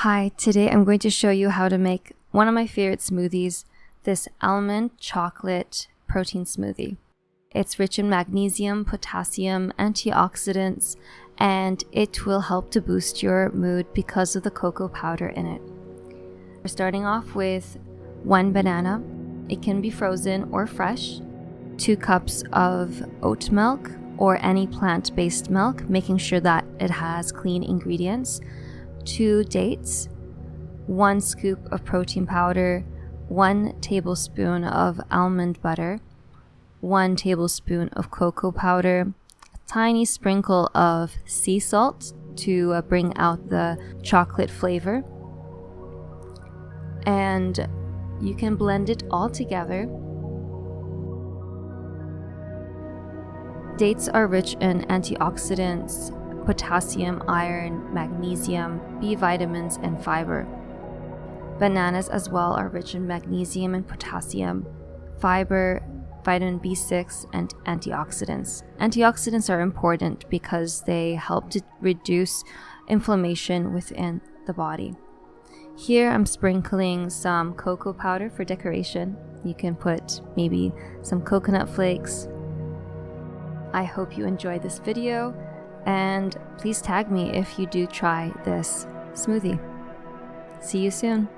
Hi, today I'm going to show you how to make one of my favorite smoothies, this almond chocolate protein smoothie. It's rich in magnesium, potassium, antioxidants, and it will help to boost your mood because of the cocoa powder in it. We're starting off with 1 banana. It can be frozen or fresh, 2 cups of oat milk or any plant-based milk, making sure that it has clean ingredients, 2 dates, 1 scoop of protein powder, 1 tablespoon of almond butter, 1 tablespoon of cocoa powder, a tiny sprinkle of sea salt to bring out the chocolate flavor, and you can blend it all together. Dates are rich in antioxidants, potassium, iron, magnesium, B vitamins, and fiber. Bananas as well are rich in magnesium and potassium, fiber, vitamin B6, and antioxidants. Antioxidants are important because they help to reduce inflammation within the body. Here I'm sprinkling some cocoa powder for decoration. You can put maybe some coconut flakes. I hope you enjoyed this video, and please tag me if you do try this smoothie. See you soon.